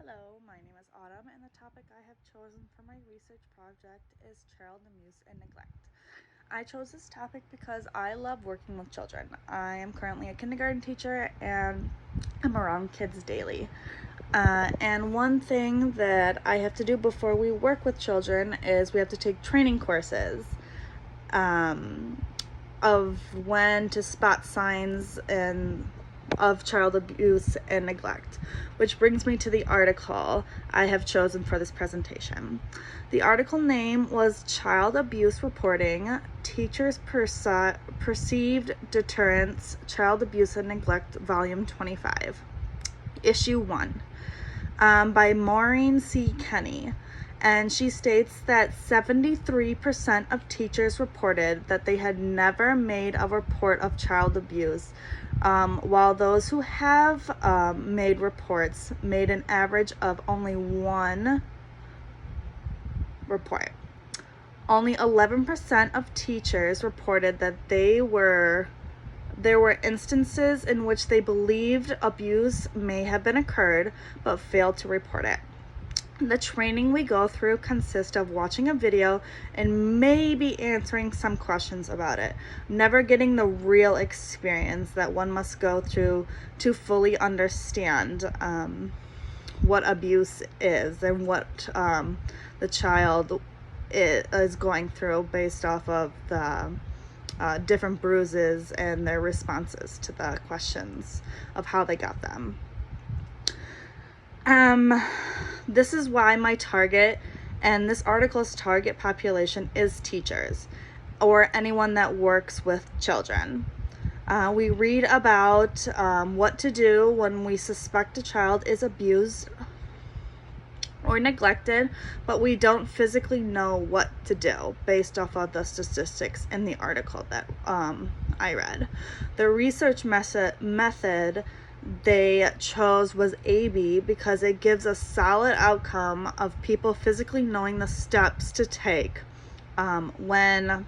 Hello, my name is Autumn, and the topic I have chosen for my research project is child abuse and neglect. I chose this topic because I love working with children. I am currently a kindergarten teacher and I'm around kids daily. And one thing that I have to do before we work with children is we have to take training courses of when to spot signs of child abuse and neglect, which brings me to the article I have chosen for this presentation. The article name was Child Abuse Reporting, Teachers' Perceived Deterrence, Child Abuse and Neglect, Volume 25, Issue 1, by Maureen C. Kenny. And she states that 73% of teachers reported that they had never made a report of child abuse, while those who have made reports made an average of only one report. Only 11% of teachers reported that there were instances in which they believed abuse may have been occurred but failed to report it. The training we go through consists of watching a video and maybe answering some questions about it, never getting the real experience that one must go through to fully understand what abuse is and what the child is going through based off of the different bruises and their responses to the questions of how they got them. This is why my target and this article's target population is teachers or anyone that works with children. We read about what to do when we suspect a child is abused or neglected, but we don't physically know what to do based off of the statistics in the article that I read. The research method they chose was AB because it gives a solid outcome of people physically knowing the steps to take when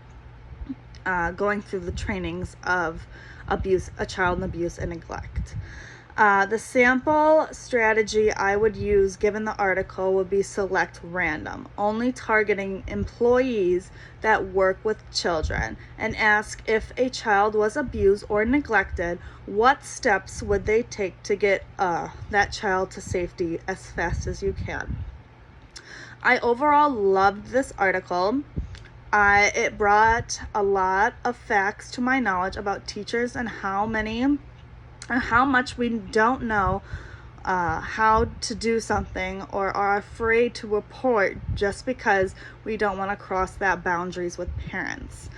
going through the trainings of child abuse and neglect. The sample strategy I would use given the article would be select random, only targeting employees that work with children, and ask if a child was abused or neglected, what steps would they take to get that child to safety as fast as you can. I overall loved this article. It brought a lot of facts to my knowledge about teachers and how much we don't know how to do something or are afraid to report just because we don't want to cross that boundaries with parents.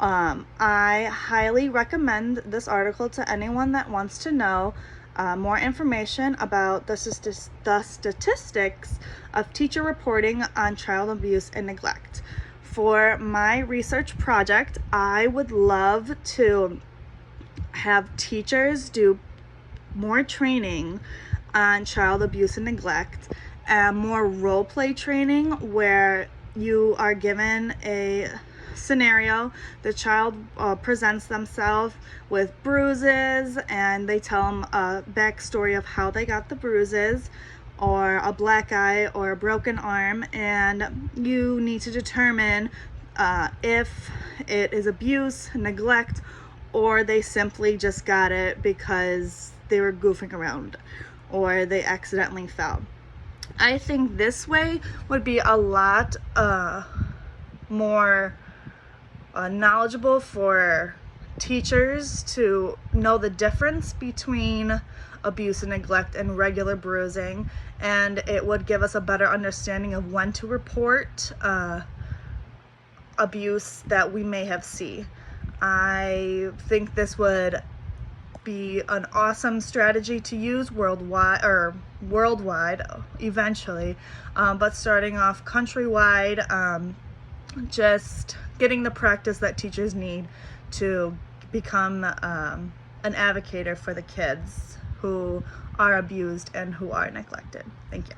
I highly recommend this article to anyone that wants to know more information about the statistics of teacher reporting on child abuse and neglect. For my research project, I would love to have teachers do more training on child abuse and neglect, and more role play training where you are given a scenario. The child presents themselves with bruises and they tell them a backstory of how they got the bruises, or a black eye or a broken arm, and you need to determine if it is abuse, neglect, or they simply just got it because they were goofing around or they accidentally fell. I think this way would be a lot more knowledgeable for teachers to know the difference between abuse and neglect and regular bruising, and it would give us a better understanding of when to report abuse that we may have seen. I think this would be an awesome strategy to use worldwide eventually, but starting off countrywide, just getting the practice that teachers need to become an advocate for the kids who are abused and who are neglected. Thank you.